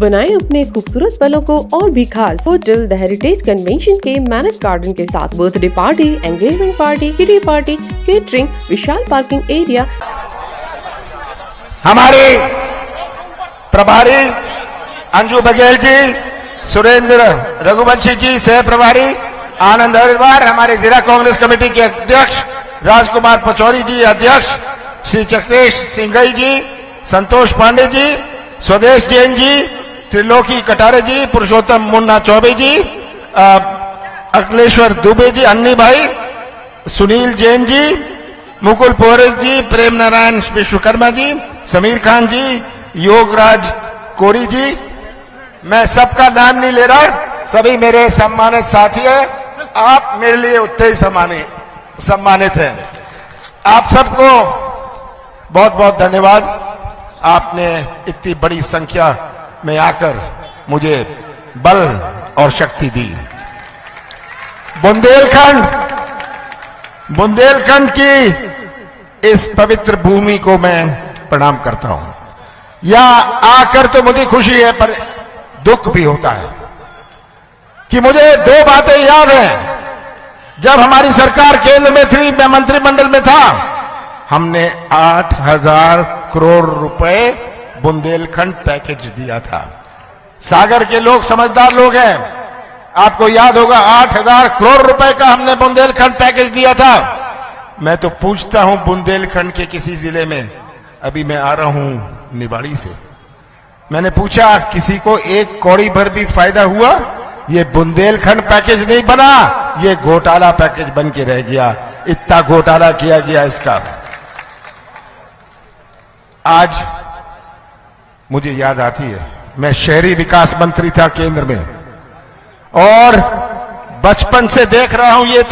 बनाएं अपने खूबसूरत पलों को और भी खास। होटल द हेरिटेज कन्वेंशन के मैनेज गार्डन के साथ birthday party, engagement party, kitty party, catering, विशाल पार्किंग एरिया। हमारे प्रभारी अंजू बघेल जी, सुरेंद्र रघुवंशी जी सह प्रभारी, आनंद हरिद्वार, हमारे जिला कांग्रेस कमेटी के अध्यक्ष राजकुमार पचौरी जी अध्यक्ष, श्री चक्रेश सिंघई जी, संतोष पांडे जी, स्वदेश जैन जी, त्रिलोकी कटारे जी, पुरुषोत्तम मुन्ना चौबे जी, अखिलेश्वर दुबे जी, अन्नी भाई, सुनील जैन जी, मुकुल पोहरेज जी, प्रेम नारायण विश्वकर्मा जी, समीर खान जी, योगराज कोरी जी। मैं सबका नाम नहीं ले रहा, सभी मेरे सम्मानित साथी हैं। आप मेरे लिए उतने ही सम्मानित हैं। आप सबको बहुत बहुत धन्यवाद। आपने इतनी बड़ी संख्या में आकर मुझे बल और शक्ति दी। बुंदेलखंड की इस पवित्र भूमि को मैं प्रणाम करता हूं। यहां आकर तो मुझे खुशी है, पर दुख भी होता है कि मुझे दो बातें याद हैं। जब हमारी सरकार केंद्र में थी, मैं मंत्रिमंडल में था, हमने 8,000 करोड़ रुपए बुंदेलखंड पैकेज दिया था। सागर के लोग समझदार लोग हैं, आपको याद होगा 8,000 करोड़ रुपए का हमने बुंदेलखंड पैकेज दिया था। मैं तो पूछता हूं बुंदेलखंड के किसी जिले में, अभी मैं आ रहा हूं निवाड़ी से, मैंने पूछा किसी को एक कौड़ी भर भी फायदा हुआ? ये बुंदेलखंड पैकेज नहीं बना, ये घोटाला पैकेज बन के रह गया। इतना घोटाला किया गया इसका। आज मुझे याद आती है, मैं शहरी विकास मंत्री था केंद्र में, और बचपन से देख रहा हूं ये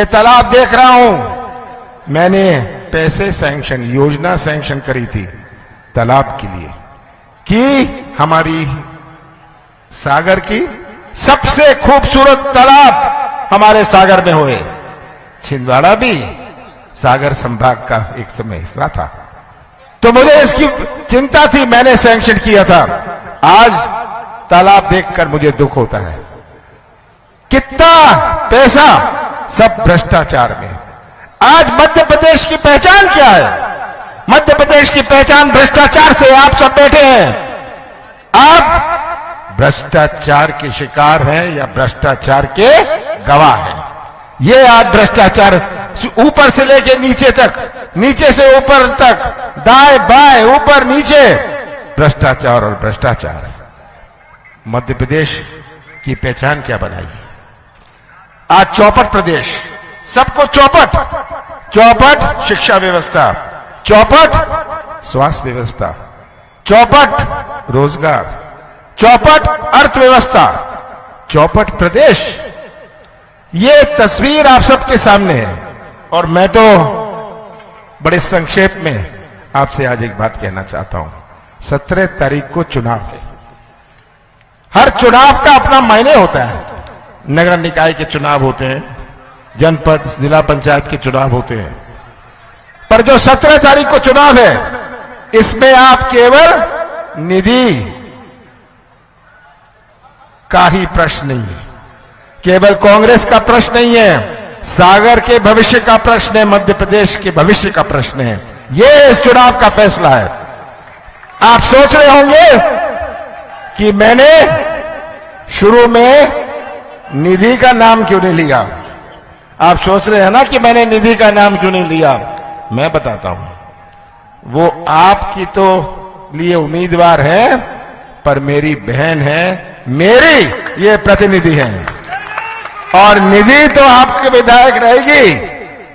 तालाब देख रहा हूं। मैंने पैसे सैंक्शन, योजना सैंक्शन करी थी तालाब के लिए कि हमारी सागर की सबसे खूबसूरत तालाब हमारे सागर में हुए। छिंदवाड़ा भी सागर संभाग का एक समय हिस्सा था, तो मुझे इसकी चिंता थी, मैंने सैंक्शन किया था। आज तालाब देखकर मुझे दुख होता है। कितना पैसा सब भ्रष्टाचार में। आज मध्य प्रदेश की पहचान क्या है? मध्य प्रदेश की पहचान भ्रष्टाचार से। आप सब बैठे हैं, आप भ्रष्टाचार के शिकार हैं या भ्रष्टाचार के गवाह हैं। ये आज भ्रष्टाचार ऊपर से लेके नीचे तक, नीचे से ऊपर तक, दाएं बाएं ऊपर नीचे, भ्रष्टाचार और भ्रष्टाचार। मध्य प्रदेश की पहचान क्या बनाई? आज चौपट प्रदेश, सबको चौपट शिक्षा व्यवस्था, चौपट स्वास्थ्य व्यवस्था, चौपट रोजगार, चौपट अर्थव्यवस्था, चौपट प्रदेश। ये तस्वीर आप सबके सामने है। और मैं तो बड़े संक्षेप में आपसे आज एक बात कहना चाहता हूं। 17 तारीख को चुनाव है। हर चुनाव का अपना मायने होता है। नगर निकाय के चुनाव होते हैं, जनपद जिला पंचायत के चुनाव होते हैं, पर जो 17 तारीख को चुनाव है, इसमें आप केवल निधि का ही प्रश्न नहीं है, केवल कांग्रेस का प्रश्न नहीं है, सागर के भविष्य का प्रश्न है, मध्य प्रदेश के भविष्य का प्रश्न है। यह इस चुनाव का फैसला है। आप सोच रहे होंगे कि मैंने शुरू में निधि का नाम क्यों नहीं लिया। आप सोच रहे हैं ना कि मैंने निधि का नाम क्यों नहीं लिया। मैं बताता हूं, वो आपकी तो लिए उम्मीदवार है, पर मेरी बहन है, मेरी ये प्रतिनिधि है। और निधि तो आपके विधायक रहेगी,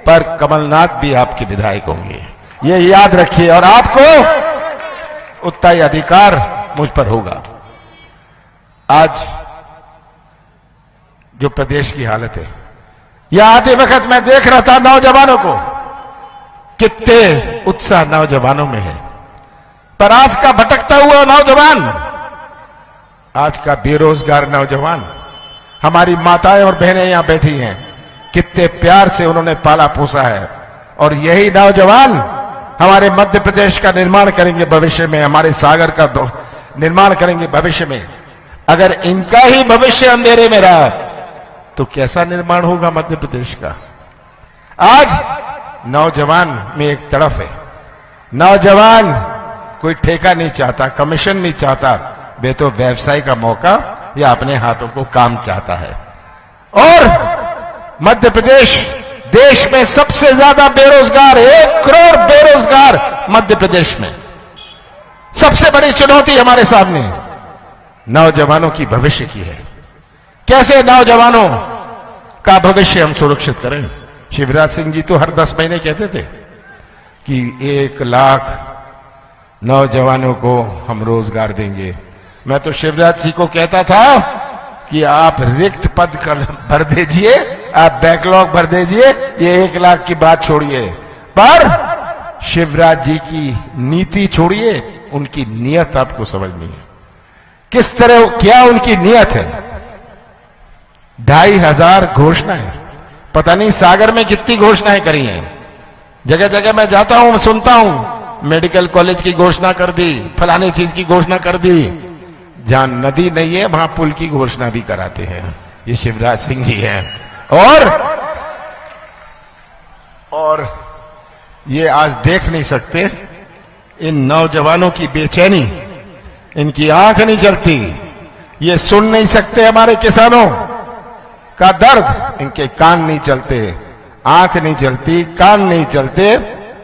पर कमलनाथ भी आपके विधायक होंगे, ये याद रखिए। और आपको उतना ही अधिकार मुझ पर होगा। आज जो प्रदेश की हालत है, यह आते वक्त मैं देख रहा था नौजवानों को, कितने उत्साह नौजवानों में है, पर आज का भटकता हुआ नौजवान, आज का बेरोजगार नौजवान, हमारी माताएं और बहनें यहां बैठी हैं, कितने प्यार से उन्होंने पाला पोसा है। और यही नौजवान हमारे मध्य प्रदेश का निर्माण करेंगे भविष्य में, हमारे सागर का निर्माण करेंगे भविष्य में। अगर इनका ही भविष्य अंधेरे में रहा तो कैसा निर्माण होगा मध्य प्रदेश का। आज नौजवान में एक तड़फ है, नौजवान कोई ठेका नहीं चाहता, कमीशन नहीं चाहता, वे तो व्यवसाय का मौका या अपने हाथों को काम चाहता है। और मध्य प्रदेश देश में सबसे ज्यादा बेरोजगार, 1 करोड़ बेरोजगार मध्य प्रदेश में। सबसे बड़ी चुनौती हमारे सामने नौजवानों की भविष्य की है। कैसे नौजवानों का भविष्य हम सुरक्षित करें। शिवराज सिंह जी तो हर 10 महीने कहते थे कि 1 लाख नौजवानों को हम रोजगार देंगे। मैं तो शिवराज सिंह को कहता था कि आप रिक्त पद भर दीजिए, आप बैकलॉग भर दीजिए, ये 1 लाख की बात छोड़िए। पर शिवराज जी की नीति छोड़िए, उनकी नियत आपको समझनी है। किस तरह क्या उनकी नियत है। 2500 घोषणाएं, पता नहीं सागर में कितनी घोषणाएं करी हैं। जगह जगह मैं जाता हूं, सुनता हूं, मेडिकल कॉलेज की घोषणा कर दी, फलानी चीज की घोषणा कर दी। जहां नदी नहीं है वहां पुल की घोषणा भी कराते हैं, ये शिवराज सिंह जी हैं। और ये आज देख नहीं सकते इन नौजवानों की बेचैनी, इनकी आंख नहीं चलती, ये सुन नहीं सकते हमारे किसानों का दर्द, इनके कान नहीं चलते, आंख नहीं चलती, कान नहीं चलते,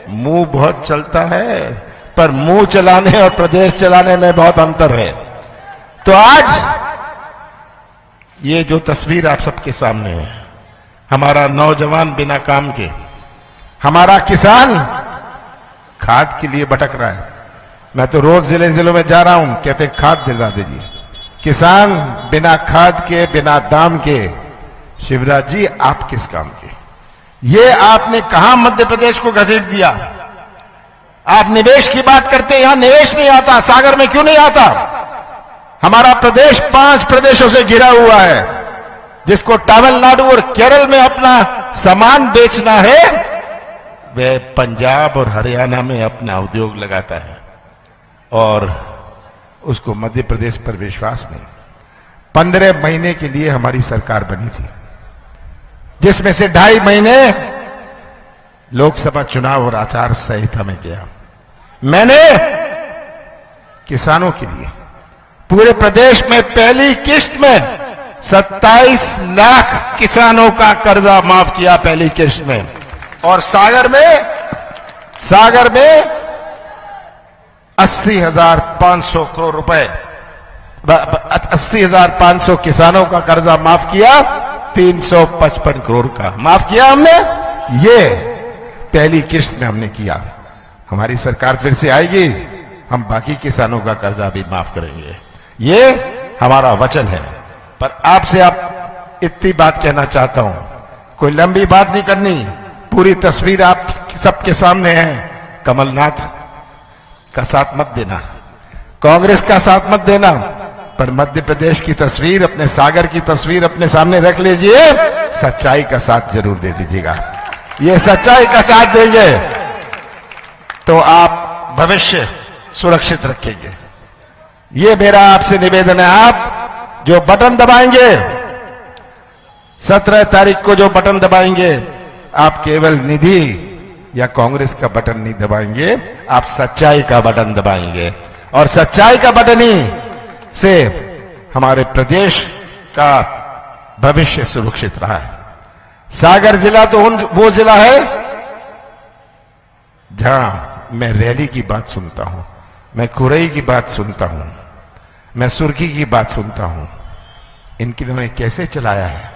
मुंह बहुत चलता है। पर मुंह चलाने और प्रदेश चलाने में बहुत अंतर है। तो आज ये जो तस्वीर आप सबके सामने है, हमारा नौजवान बिना काम के, हमारा किसान खाद के लिए भटक रहा है। मैं तो रोज जिलों में जा रहा हूं, कहते खाद दिलवा दीजिए। किसान बिना खाद के, बिना दाम के। शिवराज जी आप किस काम के। ये आपने कहां मध्य प्रदेश को घसीट दिया। आप निवेश की बात करते हैं, यहां निवेश नहीं आता। सागर में क्यों नहीं आता। हमारा प्रदेश 5 प्रदेशों से घिरा हुआ है। जिसको तमिलनाडु और केरल में अपना सामान बेचना है, वह पंजाब और हरियाणा में अपना उद्योग लगाता है और उसको मध्य प्रदेश पर विश्वास नहीं। 15 महीने के लिए हमारी सरकार बनी थी, जिसमें से 2.5 महीने लोकसभा चुनाव और आचार संहिता में गया। मैंने किसानों के लिए पूरे प्रदेश में पहली किश्त में 27 लाख किसानों का कर्जा माफ किया पहली किश्त में। और सागर में 80,500 करोड़ रुपए, 80,500 किसानों का कर्जा माफ किया, 355 करोड़ का माफ किया हमने। ये पहली किश्त में हमने किया। हमारी सरकार फिर से आएगी, हम बाकी किसानों का कर्जा भी माफ करेंगे। ये हमारा वचन है। पर आपसे आप इतनी बात कहना चाहता हूं, कोई लंबी बात नहीं करनी, पूरी तस्वीर आप सबके सामने है। कमलनाथ का साथ मत देना, कांग्रेस का साथ मत देना, पर मध्य प्रदेश की तस्वीर, अपने सागर की तस्वीर अपने सामने रख लीजिए। सच्चाई का साथ जरूर दे दीजिएगा। ये सच्चाई का साथ देंगे तो आप भविष्य सुरक्षित रखेंगे। ये मेरा आपसे निवेदन है। आप जो बटन दबाएंगे 17 तारीख को, जो बटन दबाएंगे, आप केवल निधि या कांग्रेस का बटन नहीं दबाएंगे, आप सच्चाई का बटन दबाएंगे। और सच्चाई का बटन ही से हमारे प्रदेश का भविष्य सुरक्षित रहा है। सागर जिला तो वो जिला है जहां मैं रैली की बात सुनता हूं, मैं कुरई की बात सुनता हूं, मैं सुर्खी की बात सुनता हूं। इन्होंने कैसे चलाया है।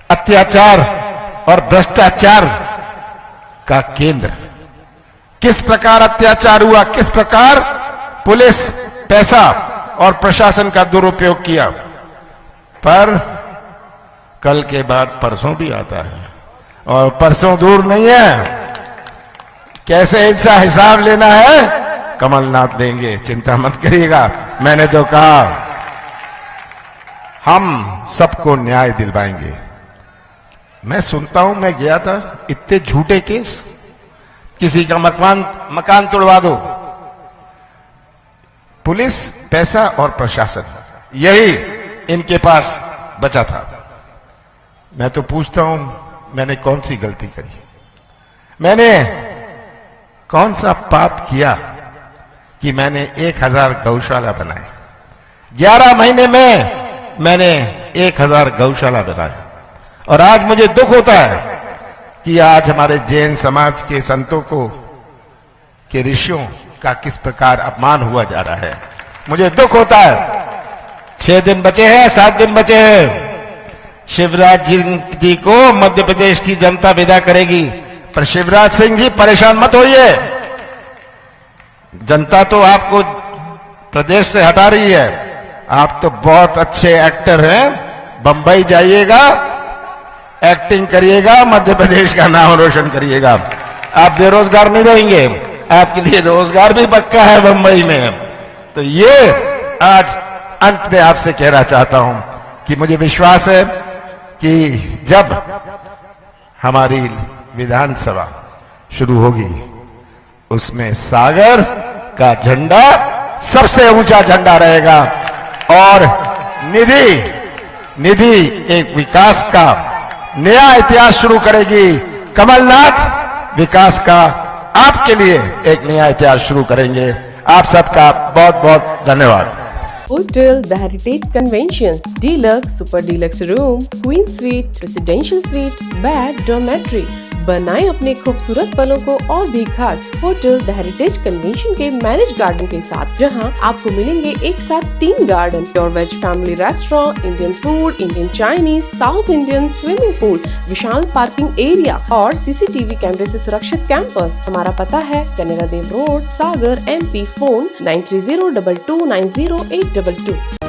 अत्याचार और भ्रष्टाचार का केंद्र। किस प्रकार अत्याचार हुआ, किस प्रकार पुलिस पैसा और प्रशासन का दुरुपयोग किया। पर कल के बाद परसों भी आता है और परसों दूर नहीं है। कैसे इनसा हिसाब लेना है, कमलनाथ देंगे, चिंता मत करिएगा। मैंने तो कहा हम सबको न्याय दिलवाएंगे। मैं सुनता हूं, मैं गया था, इतने झूठे केस, किसी का मकान तोड़वा दो, पुलिस पैसा और प्रशासन, यही इनके पास बचा था। मैं तो पूछता हूं, मैंने कौन सी गलती करी? मैंने कौन सा पाप किया कि मैंने 1000 गौशाला बनाए? 11 महीने में मैंने 1000 गौशाला बनाए। और आज मुझे दुख होता है कि आज हमारे जैन समाज के संतों को, के ऋषियों का किस प्रकार अपमान हुआ जा रहा है। मुझे दुख होता है। 6 दिन बचे हैं, 7 दिन बचे हैं। शिवराज जी को मध्य प्रदेश की जनता विदा करेगी, पर शिवराज सिंह जी परेशान मत होइए। जनता तो आपको प्रदेश से हटा रही है। आप तो बहुत अच्छे एक्टर हैं, बंबई जाइएगा, एक्टिंग करिएगा, मध्य प्रदेश का नाम रोशन करिएगा। आप बेरोजगार नहीं रहेंगे, आपके लिए रोजगार भी पक्का है बंबई में। तो ये आज अंत में आपसे कहना चाहता हूं कि मुझे विश्वास है कि जब हमारी विधानसभा शुरू होगी, उसमें सागर का झंडा सबसे ऊंचा झंडा रहेगा। और निधि एक विकास का नया इतिहास शुरू करेगी। कमलनाथ विकास का आपके लिए एक नया इतिहास शुरू करेंगे। आप सबका बहुत बहुत धन्यवाद। Hotel The Heritage Conventions, Deluxe, Super Deluxe Room, Queen Suite, Presidential Suite, Bed, Dormitory। बनाएं अपने खूबसूरत पलों को और भी खास होटल द हेरिटेज कन्वेंशन के मैरिज गार्डन के साथ, जहां आपको मिलेंगे एक साथ 3 garden, pure veg family restaurant, Indian food, Indian Chinese, South Indian, swimming pool, विशाल पार्किंग एरिया और सीसीटीवी कैमरे से सुरक्षित कैंपस। हमारा पता है Kanera Dev road, Sagar, MP। Phone 9302290822।